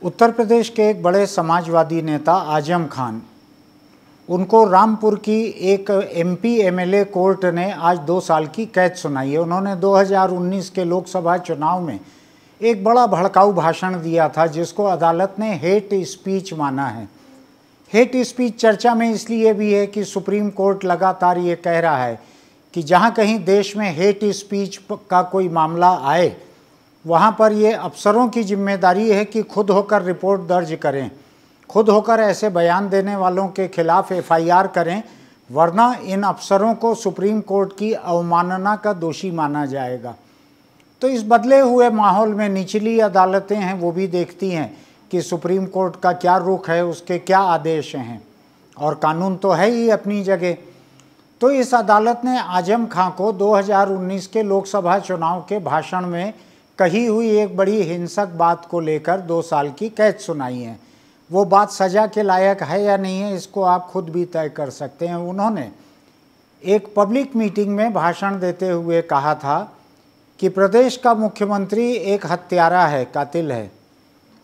उत्तर प्रदेश के एक बड़े समाजवादी नेता आजम खान, उनको रामपुर की एक एमपी एमएलए कोर्ट ने आज 2 साल की कैद सुनाई है। उन्होंने 2019 के लोकसभा चुनाव में एक बड़ा भड़काऊ भाषण दिया था जिसको अदालत ने हेट स्पीच माना है। हेट स्पीच चर्चा में इसलिए भी है कि सुप्रीम कोर्ट लगातार ये कह रहा है कि जहाँ कहीं देश में हेट स्पीच का कोई मामला आए वहाँ पर ये अफसरों की जिम्मेदारी है कि खुद होकर रिपोर्ट दर्ज करें, खुद होकर ऐसे बयान देने वालों के खिलाफ एफआईआर करें, वरना इन अफसरों को सुप्रीम कोर्ट की अवमानना का दोषी माना जाएगा। तो इस बदले हुए माहौल में निचली अदालतें हैं वो भी देखती हैं कि सुप्रीम कोर्ट का क्या रुख है, उसके क्या आदेश हैं, और कानून तो है ही अपनी जगह। तो इस अदालत ने आजम खां को 2019 के लोकसभा चुनाव के भाषण में कही हुई एक बड़ी हिंसक बात को लेकर 2 साल की कैद सुनाई है। वो बात सज़ा के लायक है या नहीं है, इसको आप खुद भी तय कर सकते हैं। उन्होंने एक पब्लिक मीटिंग में भाषण देते हुए कहा था कि प्रदेश का मुख्यमंत्री एक हत्यारा है, कातिल है,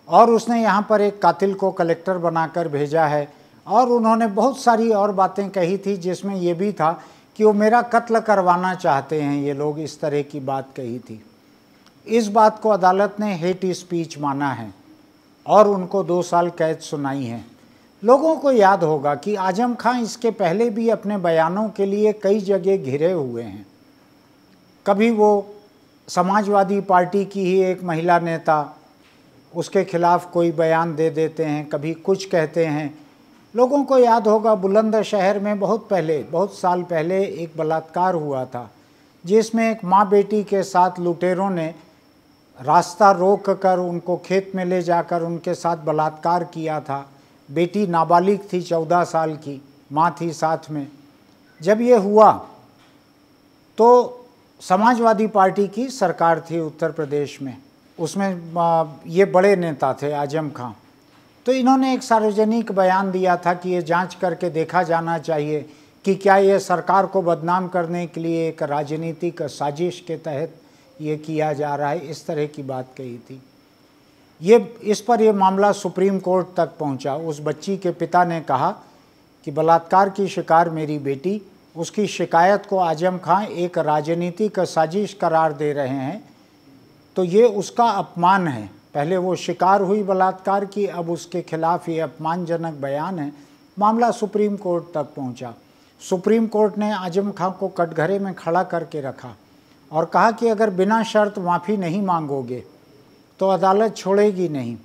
और उसने यहाँ पर एक कातिल को कलेक्टर बनाकर भेजा है। और उन्होंने बहुत सारी और बातें कही थी जिसमें ये भी था कि वो मेरा कत्ल करवाना चाहते हैं, ये लोग, इस तरह की बात कही थी। इस बात को अदालत ने हेट स्पीच माना है और उनको 2 साल कैद सुनाई है। लोगों को याद होगा कि आजम खां इसके पहले भी अपने बयानों के लिए कई जगह घिरे हुए हैं। कभी वो समाजवादी पार्टी की ही एक महिला नेता, उसके खिलाफ कोई बयान दे देते हैं, कभी कुछ कहते हैं। लोगों को याद होगा बुलंदशहर में बहुत साल पहले एक बलात्कार हुआ था जिसमें एक माँ बेटी के साथ लुटेरों ने रास्ता रोक कर उनको खेत में ले जाकर उनके साथ बलात्कार किया था। बेटी नाबालिग थी, 14 साल की, माँ थी साथ में। जब ये हुआ तो समाजवादी पार्टी की सरकार थी उत्तर प्रदेश में, उसमें ये बड़े नेता थे आजम खां। तो इन्होंने एक सार्वजनिक बयान दिया था कि ये जांच करके देखा जाना चाहिए कि क्या ये सरकार को बदनाम करने के लिए एक राजनीतिक साजिश के तहत ये किया जा रहा है, इस तरह की बात कही थी। इस पर ये मामला सुप्रीम कोर्ट तक पहुंचा। उस बच्ची के पिता ने कहा कि बलात्कार की शिकार मेरी बेटी, उसकी शिकायत को आजम खां एक राजनीतिक साजिश करार दे रहे हैं, तो ये उसका अपमान है। पहले वो शिकार हुई बलात्कार की, अब उसके खिलाफ ये अपमानजनक बयान है। मामला सुप्रीम कोर्ट तक पहुंचा। सुप्रीम कोर्ट ने आजम खां को कटघरे में खड़ा करके रखा और कहा कि अगर बिना शर्त माफ़ी नहीं मांगोगे तो अदालत छोड़ेगी नहीं।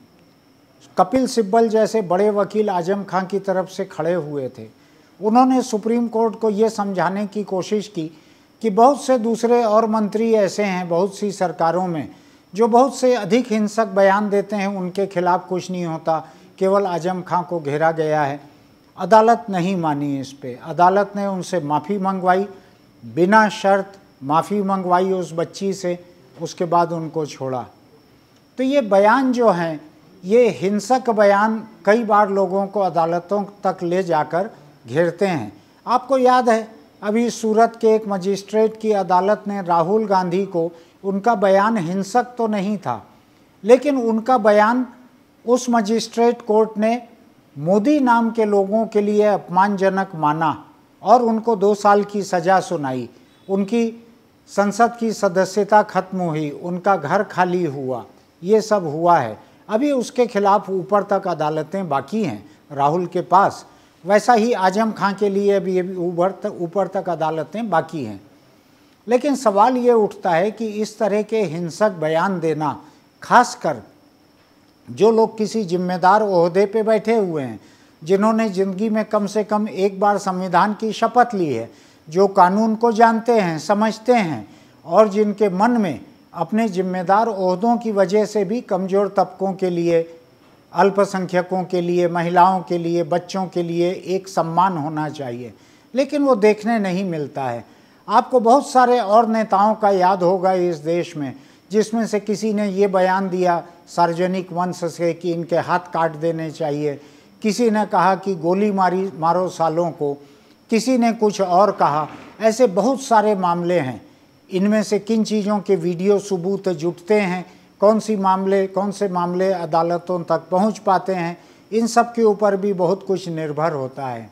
कपिल सिब्बल जैसे बड़े वकील आजम खां की तरफ से खड़े हुए थे। उन्होंने सुप्रीम कोर्ट को ये समझाने की कोशिश की कि बहुत से दूसरे और मंत्री ऐसे हैं बहुत सी सरकारों में जो बहुत से अधिक हिंसक बयान देते हैं, उनके खिलाफ कुछ नहीं होता, केवल आजम खां को घेरा गया है। अदालत नहीं मानी इस पे। अदालत ने उनसे माफ़ी मंगवाई, बिना शर्त माफ़ी मंगवाई उस बच्ची से, उसके बाद उनको छोड़ा। तो ये बयान जो हैं, ये हिंसक बयान कई बार लोगों को अदालतों तक ले जाकर घेरते हैं। आपको याद है अभी सूरत के एक मजिस्ट्रेट की अदालत ने राहुल गांधी को, उनका बयान हिंसक तो नहीं था लेकिन उनका बयान उस मजिस्ट्रेट कोर्ट ने मोदी नाम के लोगों के लिए अपमानजनक माना और उनको 2 साल की सज़ा सुनाई। उनकी संसद की सदस्यता खत्म हुई, उनका घर खाली हुआ, ये सब हुआ है। अभी उसके खिलाफ ऊपर तक अदालतें बाकी हैं राहुल के पास, वैसा ही आजम खां के लिए अभी ऊपर तक अदालतें बाकी हैं। लेकिन सवाल ये उठता है कि इस तरह के हिंसक बयान देना, खासकर जो लोग किसी जिम्मेदार ओहदे पे बैठे हुए हैं, जिन्होंने ज़िंदगी में कम से कम एक बार संविधान की शपथ ली है, जो कानून को जानते हैं, समझते हैं, और जिनके मन में अपने जिम्मेदार ओहदों की वजह से भी कमज़ोर तबकों के लिए, अल्पसंख्यकों के लिए, महिलाओं के लिए, बच्चों के लिए एक सम्मान होना चाहिए, लेकिन वो देखने नहीं मिलता है। आपको बहुत सारे और नेताओं का याद होगा इस देश में, जिसमें से किसी ने ये बयान दिया सार्वजनिक मंच से कि इनके हाथ काट देने चाहिए, किसी ने कहा कि गोली मारो सालों को, किसी ने कुछ और कहा। ऐसे बहुत सारे मामले हैं। इनमें से किन चीज़ों के वीडियो सबूत जुटते हैं कौन से मामले अदालतों तक पहुंच पाते हैं, इन सब के ऊपर भी बहुत कुछ निर्भर होता है।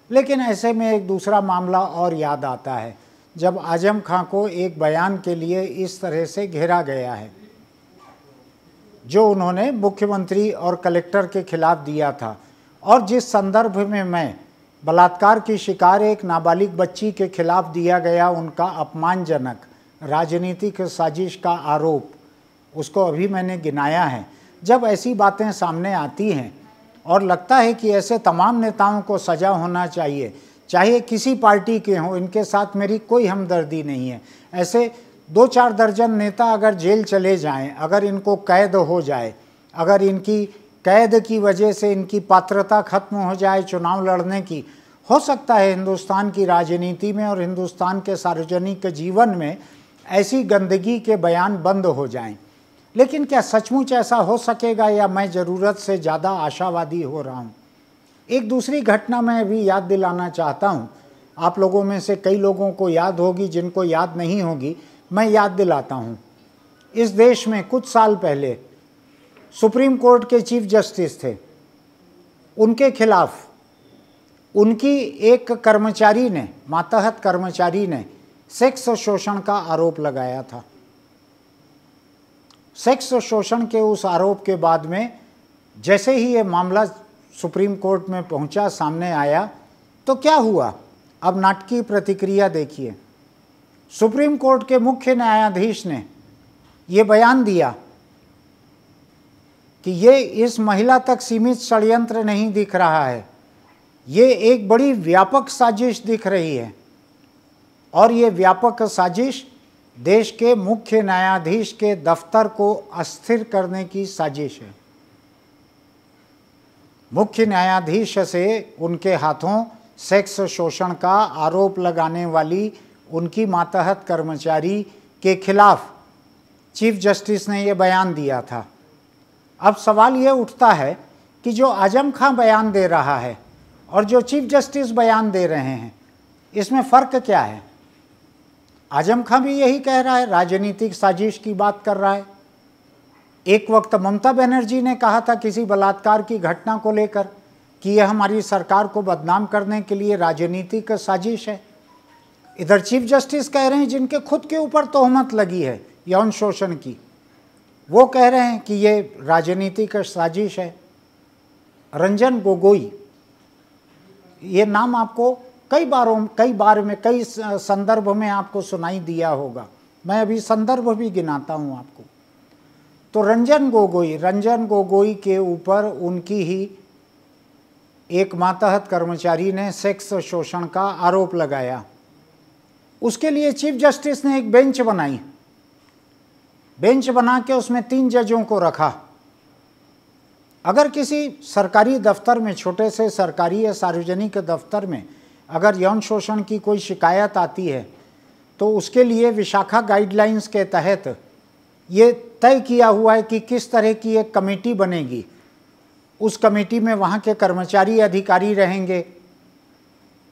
लेकिन ऐसे में एक दूसरा मामला और याद आता है, जब आजम खां को एक बयान के लिए इस तरह से घेरा गया है जो उन्होंने मुख्यमंत्री और कलेक्टर के खिलाफ दिया था, और जिस संदर्भ में मैं बलात्कार की शिकार एक नाबालिग बच्ची के खिलाफ दिया गया उनका अपमानजनक राजनीतिक साजिश का आरोप, उसको अभी मैंने गिनाया है। जब ऐसी बातें सामने आती हैं और लगता है कि ऐसे तमाम नेताओं को सज़ा होना चाहिए, चाहे किसी पार्टी के हों, इनके साथ मेरी कोई हमदर्दी नहीं है। ऐसे 2-4 दर्जन नेता अगर जेल चले जाएं, अगर इनको कैद हो जाए, अगर इनकी कैद की वजह से इनकी पात्रता खत्म हो जाए चुनाव लड़ने की, हो सकता है हिंदुस्तान की राजनीति में और हिंदुस्तान के सार्वजनिक जीवन में ऐसी गंदगी के बयान बंद हो जाएं। लेकिन क्या सचमुच ऐसा हो सकेगा, या मैं ज़रूरत से ज़्यादा आशावादी हो रहा हूँ? एक दूसरी घटना मैं अभी याद दिलाना चाहता हूँ। आप लोगों में से कई लोगों को याद होगी, जिनको याद नहीं होगी मैं याद दिलाता हूँ। इस देश में कुछ साल पहले सुप्रीम कोर्ट के चीफ जस्टिस थे, उनके खिलाफ उनकी एक कर्मचारी ने, मातहत कर्मचारी ने सेक्स शोषण का आरोप लगाया था। सेक्स शोषण के उस आरोप के बाद में जैसे ही ये मामला सुप्रीम कोर्ट में पहुंचा, सामने आया, तो क्या हुआ? अब नाटकीय प्रतिक्रिया देखिए। सुप्रीम कोर्ट के मुख्य न्यायाधीश ने ये बयान दिया कि ये इस महिला तक सीमित षड्यंत्र नहीं दिख रहा है, ये एक बड़ी व्यापक साजिश दिख रही है, और ये व्यापक साजिश देश के मुख्य न्यायाधीश के दफ्तर को अस्थिर करने की साजिश है। मुख्य न्यायाधीश से उनके हाथों सेक्स शोषण का आरोप लगाने वाली उनकी मातहत कर्मचारी के खिलाफ चीफ जस्टिस ने ये बयान दिया था। अब सवाल ये उठता है कि जो आजम खां बयान दे रहा है और जो चीफ जस्टिस बयान दे रहे हैं, इसमें फ़र्क क्या है? आजम खां भी यही कह रहा है, राजनीतिक साजिश की बात कर रहा है। एक वक्त ममता बनर्जी ने कहा था किसी बलात्कार की घटना को लेकर कि यह हमारी सरकार को बदनाम करने के लिए राजनीतिक साजिश है। इधर चीफ जस्टिस कह रहे हैं, जिनके खुद के ऊपर तोहमत लगी है यौन शोषण की, वो कह रहे हैं कि ये राजनीतिक साजिश है। रंजन गोगोई, ये नाम आपको कई संदर्भ में आपको सुनाई दिया होगा। मैं अभी संदर्भ भी गिनाता हूँ आपको। तो रंजन गोगोई के ऊपर उनकी ही एक मातहत कर्मचारी ने सेक्स शोषण का आरोप लगाया। उसके लिए चीफ जस्टिस ने एक बेंच बनाई, बेंच बना के उसमें 3 जजों को रखा। अगर किसी सरकारी दफ्तर में, छोटे से सरकारी या सार्वजनिक दफ्तर में अगर यौन शोषण की कोई शिकायत आती है, तो उसके लिए विशाखा गाइडलाइंस के तहत ये तय किया हुआ है कि किस तरह की एक कमेटी बनेगी। उस कमेटी में वहाँ के कर्मचारी अधिकारी रहेंगे,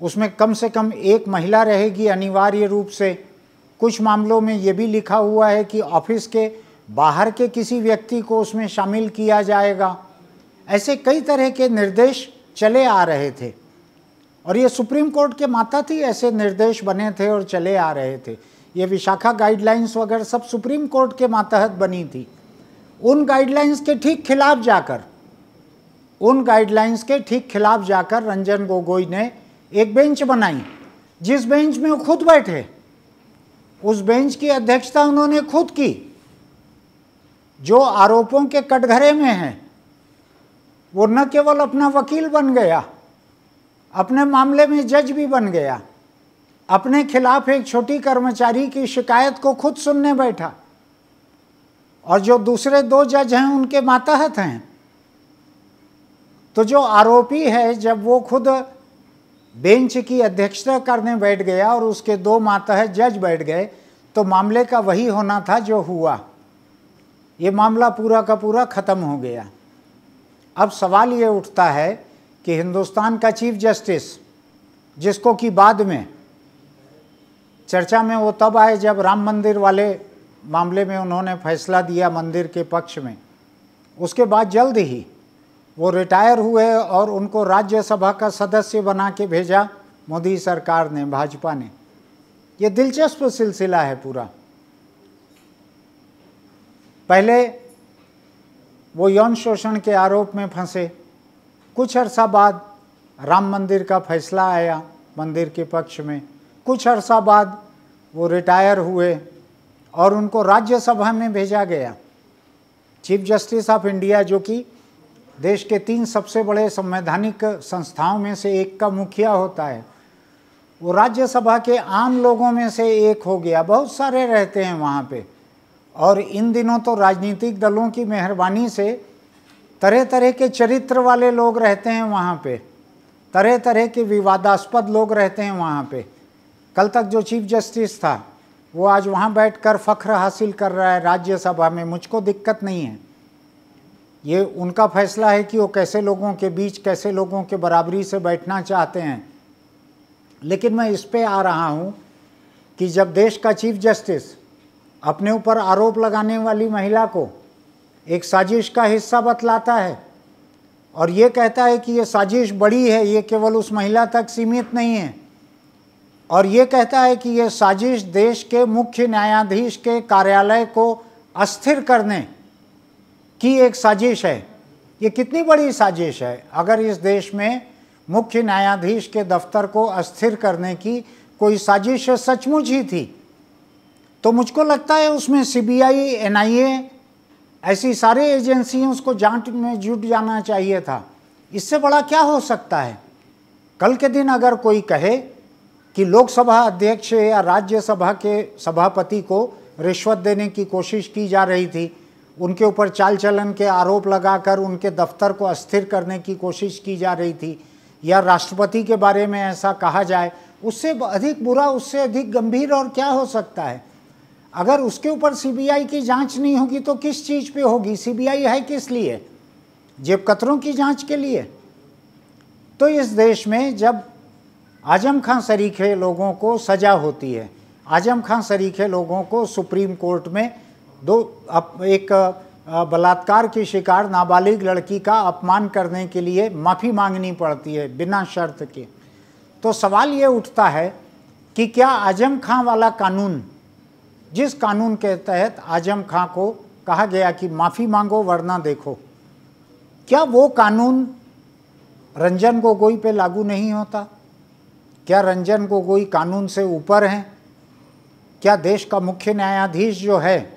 उसमें कम से कम एक महिला रहेगी अनिवार्य रूप से। कुछ मामलों में ये भी लिखा हुआ है कि ऑफिस के बाहर के किसी व्यक्ति को उसमें शामिल किया जाएगा। ऐसे कई तरह के निर्देश चले आ रहे थे, और ये सुप्रीम कोर्ट के मातहत ही ऐसे निर्देश बने थे और चले आ रहे थे। ये विशाखा गाइडलाइंस वगैरह सब सुप्रीम कोर्ट के मातहत बनी थी। उन गाइडलाइंस के ठीक खिलाफ जाकर रंजन गोगोई ने एक बेंच बनाई, जिस बेंच में वो खुद बैठे। उस बेंच की अध्यक्षता उन्होंने खुद की। जो आरोपों के कटघरे में है, वो न केवल अपना वकील बन गया, अपने मामले में जज भी बन गया, अपने खिलाफ एक छोटी कर्मचारी की शिकायत को खुद सुनने बैठा, और जो दूसरे 2 जज हैं उनके मातहत हैं। तो जो आरोपी है, जब वो खुद बेंच की अध्यक्षता करने बैठ गया और उसके 2 मातहत जज बैठ गए, तो मामले का वही होना था जो हुआ। ये मामला पूरा का पूरा ख़त्म हो गया। अब सवाल ये उठता है कि हिंदुस्तान का चीफ जस्टिस, जिसको कि बाद में चर्चा में वो तब आए जब राम मंदिर वाले मामले में उन्होंने फैसला दिया मंदिर के पक्ष में, उसके बाद जल्द ही वो रिटायर हुए और उनको राज्यसभा का सदस्य बना के भेजा मोदी सरकार ने, भाजपा ने। ये दिलचस्प सिलसिला है पूरा। पहले वो यौन शोषण के आरोप में फंसे, कुछ अरसा बाद राम मंदिर का फैसला आया मंदिर के पक्ष में, कुछ अरसा बाद वो रिटायर हुए और उनको राज्यसभा में भेजा गया। चीफ जस्टिस ऑफ इंडिया, जो कि देश के 3 सबसे बड़े संवैधानिक संस्थाओं में से एक का मुखिया होता है, वो राज्यसभा के आम लोगों में से एक हो गया। बहुत सारे रहते हैं वहाँ पे, और इन दिनों तो राजनीतिक दलों की मेहरबानी से तरह तरह के चरित्र वाले लोग रहते हैं वहाँ पे, तरह तरह के विवादास्पद लोग रहते हैं वहाँ पे। कल तक जो चीफ जस्टिस था वो आज वहाँ बैठकर फ़ख्र हासिल कर रहा है राज्यसभा में। मुझको दिक्कत नहीं है, ये उनका फैसला है कि वो कैसे लोगों के बीच, कैसे लोगों के बराबरी से बैठना चाहते हैं। लेकिन मैं इस पे आ रहा हूँ कि जब देश का चीफ जस्टिस अपने ऊपर आरोप लगाने वाली महिला को एक साजिश का हिस्सा बतलाता है और ये कहता है कि ये साजिश बड़ी है, ये केवल उस महिला तक सीमित नहीं है, और ये कहता है कि ये साजिश देश के मुख्य न्यायाधीश के कार्यालय को अस्थिर करने की एक साजिश है। ये कितनी बड़ी साजिश है। अगर इस देश में मुख्य न्यायाधीश के दफ्तर को अस्थिर करने की कोई साजिश सचमुच ही थी, तो मुझको लगता है उसमें सीबीआई, एनआईए, ऐसी सारी एजेंसियां उसको जांच में जुट जाना चाहिए था। इससे बड़ा क्या हो सकता है। कल के दिन अगर कोई कहे कि लोकसभा अध्यक्ष या राज्यसभा के सभापति को रिश्वत देने की कोशिश की जा रही थी, उनके ऊपर चाल चलन के आरोप लगाकर उनके दफ्तर को अस्थिर करने की कोशिश की जा रही थी, या राष्ट्रपति के बारे में ऐसा कहा जाए, उससे अधिक बुरा, उससे अधिक गंभीर और क्या हो सकता है। अगर उसके ऊपर सीबीआई की जांच नहीं होगी तो किस चीज़ पे होगी। सीबीआई है किस लिए? जेब कतरों की जांच के लिए। तो इस देश में जब आजम खां सरीखे लोगों को सज़ा होती है, आजम खां सरीखे लोगों को सुप्रीम कोर्ट में एक बलात्कार की शिकार नाबालिग लड़की का अपमान करने के लिए माफ़ी मांगनी पड़ती है बिना शर्त के, तो सवाल ये उठता है कि क्या आजम खां वाला कानून, जिस कानून के तहत आजम खां को कहा गया कि माफ़ी मांगो वरना देखो, क्या वो कानून रंजन गोगोई पे लागू नहीं होता? क्या रंजन गोगोई कानून से ऊपर हैं? क्या देश का मुख्य न्यायाधीश जो है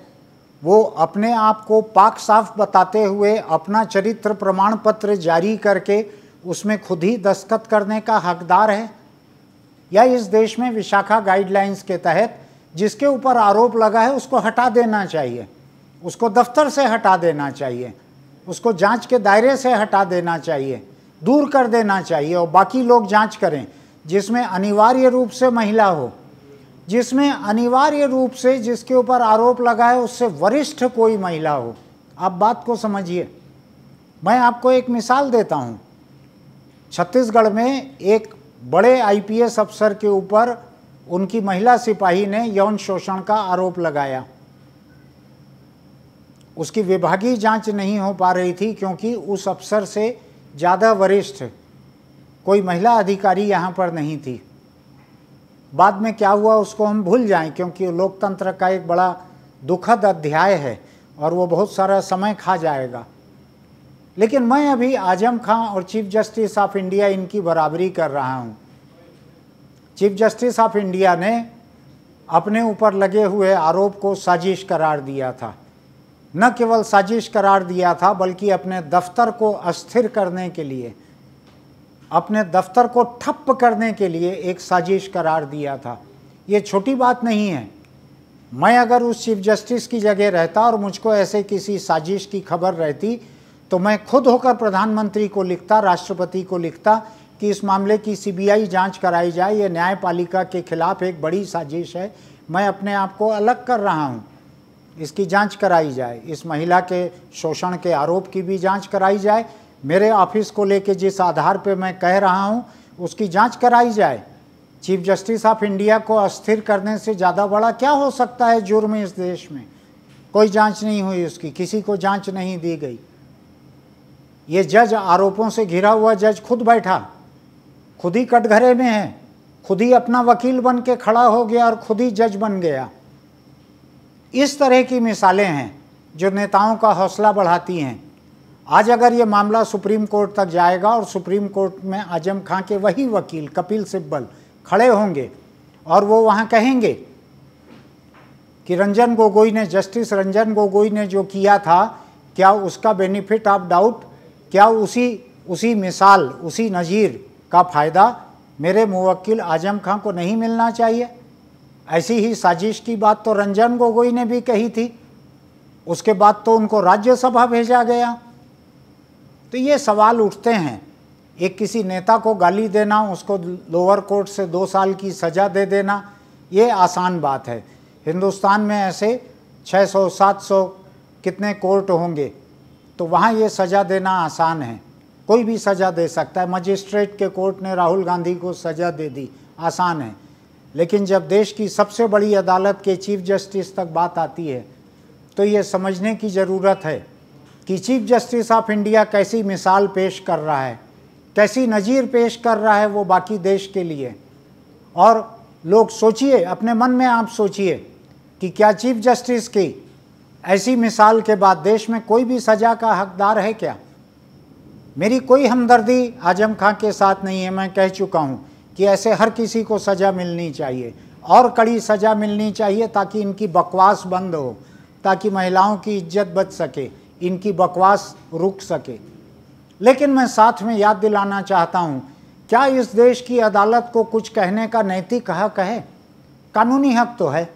वो अपने आप को पाक साफ बताते हुए अपना चरित्र प्रमाण पत्र जारी करके उसमें खुद ही दस्तखत करने का हकदार है? या इस देश में विशाखा गाइडलाइंस के तहत जिसके ऊपर आरोप लगा है उसको हटा देना चाहिए, उसको दफ्तर से हटा देना चाहिए, उसको जांच के दायरे से हटा देना चाहिए, दूर कर देना चाहिए, और बाकी लोग जांच करें, जिसमें अनिवार्य रूप से महिला हो, जिसमें अनिवार्य रूप से जिसके ऊपर आरोप लगा है उससे वरिष्ठ कोई महिला हो। आप बात को समझिए। मैं आपको एक मिसाल देता हूँ। छत्तीसगढ़ में एक बड़े आईपीएस अफसर के ऊपर उनकी महिला सिपाही ने यौन शोषण का आरोप लगाया। उसकी विभागीय जांच नहीं हो पा रही थी क्योंकि उस अफसर से ज़्यादा वरिष्ठ कोई महिला अधिकारी यहाँ पर नहीं थी। बाद में क्या हुआ उसको हम भूल जाएं, क्योंकि लोकतंत्र का एक बड़ा दुखद अध्याय है और वो बहुत सारा समय खा जाएगा। लेकिन मैं अभी आजम खां और चीफ जस्टिस ऑफ इंडिया इनकी बराबरी कर रहा हूँ। चीफ जस्टिस ऑफ इंडिया ने अपने ऊपर लगे हुए आरोप को साजिश करार दिया था। न केवल साजिश करार दिया था बल्कि अपने दफ्तर को अस्थिर करने के लिए, अपने दफ्तर को ठप्प करने के लिए एक साजिश करार दिया था। ये छोटी बात नहीं है। मैं अगर उस चीफ जस्टिस की जगह रहता और मुझको ऐसे किसी साजिश की खबर रहती तो मैं खुद होकर प्रधानमंत्री को लिखता, राष्ट्रपति को लिखता कि इस मामले की सीबीआई जांच कराई जाए, ये न्यायपालिका के खिलाफ एक बड़ी साजिश है, मैं अपने आप को अलग कर रहा हूँ, इसकी जांच कराई जाए, इस महिला के शोषण के आरोप की भी जांच कराई जाए, मेरे ऑफिस को लेके जिस आधार पे मैं कह रहा हूँ उसकी जांच कराई जाए। चीफ जस्टिस ऑफ इंडिया को अस्थिर करने से ज़्यादा बड़ा क्या हो सकता है जुर्म इस देश में। कोई जांच नहीं हुई उसकी, किसी को जांच नहीं दी गई। ये जज, आरोपों से घिरा हुआ जज खुद बैठा, खुद ही कटघरे में है, खुद ही अपना वकील बन के खड़ा हो गया और खुद ही जज बन गया। इस तरह की मिसालें हैं जो नेताओं का हौसला बढ़ाती हैं। आज अगर ये मामला सुप्रीम कोर्ट तक जाएगा और सुप्रीम कोर्ट में आजम खां के वही वकील कपिल सिब्बल खड़े होंगे और वो वहाँ कहेंगे कि रंजन गोगोई ने, जस्टिस रंजन गोगोई ने जो किया था, क्या उसका बेनिफिट ऑफ डाउट, क्या उसी मिसाल, उसी नज़ीर का फ़ायदा मेरे मुवक्किल आजम खां को नहीं मिलना चाहिए? ऐसी ही साजिश की बात तो रंजन गोगोई ने भी कही थी, उसके बाद तो उनको राज्यसभा भेजा गया। तो ये सवाल उठते हैं, एक किसी नेता को गाली देना, उसको लोअर कोर्ट से 2 साल की सज़ा दे देना, ये आसान बात है। हिंदुस्तान में ऐसे 600-700 कितने कोर्ट होंगे, तो वहाँ ये सज़ा देना आसान है, कोई भी सज़ा दे सकता है। मजिस्ट्रेट के कोर्ट ने राहुल गांधी को सज़ा दे दी, आसान है। लेकिन जब देश की सबसे बड़ी अदालत के चीफ जस्टिस तक बात आती है, तो ये समझने की ज़रूरत है कि चीफ जस्टिस ऑफ इंडिया कैसी मिसाल पेश कर रहा है, कैसी नज़ीर पेश कर रहा है वो बाकी देश के लिए। और लोग सोचिए, अपने मन में आप सोचिए कि क्या चीफ जस्टिस की ऐसी मिसाल के बाद देश में कोई भी सज़ा का हकदार है क्या? मेरी कोई हमदर्दी आजम खां के साथ नहीं है। मैं कह चुका हूँ कि ऐसे हर किसी को सज़ा मिलनी चाहिए और कड़ी सज़ा मिलनी चाहिए, ताकि इनकी बकवास बंद हो, ताकि महिलाओं की इज्जत बच सके, इनकी बकवास रुक सके। लेकिन मैं साथ में याद दिलाना चाहता हूँ, क्या इस देश की अदालत को कुछ कहने का नैतिक हक है? कानूनी हक तो है,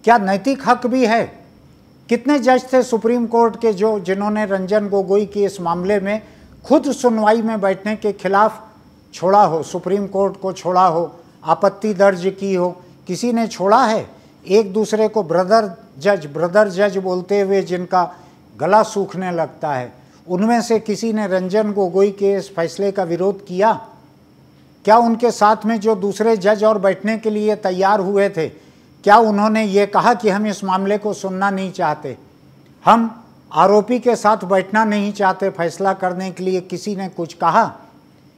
क्या नैतिक हक भी है? कितने जज थे सुप्रीम कोर्ट के जिन्होंने रंजन गोगोई के इस मामले में खुद सुनवाई में बैठने के खिलाफ छोड़ा हो, सुप्रीम कोर्ट को छोड़ा हो, आपत्ति दर्ज की हो? किसी ने छोड़ा है? एक दूसरे को ब्रदर जज बोलते हुए जिनका गला सूखने लगता है, उनमें से किसी ने रंजन गोगोई के इस फैसले का विरोध किया? क्या उनके साथ में जो दूसरे जज और बैठने के लिए तैयार हुए थे, क्या उन्होंने ये कहा कि हम इस मामले को सुनना नहीं चाहते, हम आरोपी के साथ बैठना नहीं चाहते फैसला करने के लिए? किसी ने कुछ कहा?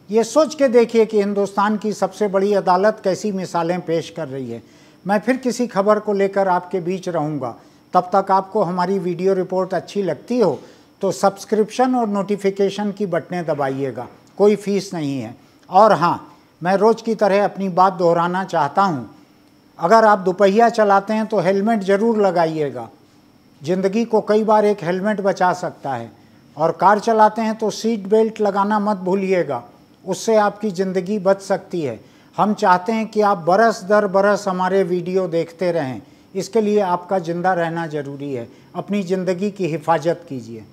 ये सोच के देखिए कि हिंदुस्तान की सबसे बड़ी अदालत कैसी मिसालें पेश कर रही है। मैं फिर किसी खबर को लेकर आपके बीच रहूँगा। तब तक आपको हमारी वीडियो रिपोर्ट अच्छी लगती हो तो सब्सक्रिप्शन और नोटिफिकेशन की बटनें दबाइएगा, कोई फ़ीस नहीं है। और हाँ, मैं रोज़ की तरह अपनी बात दोहराना चाहता हूँ, अगर आप दोपहिया चलाते हैं तो हेलमेट ज़रूर लगाइएगा। ज़िंदगी को कई बार एक हेलमेट बचा सकता है। और कार चलाते हैं तो सीट बेल्ट लगाना मत भूलिएगा, उससे आपकी ज़िंदगी बच सकती है। हम चाहते हैं कि आप बरस दर बरस हमारे वीडियो देखते रहें, इसके लिए आपका ज़िंदा रहना ज़रूरी है। अपनी ज़िंदगी की हिफाजत कीजिए।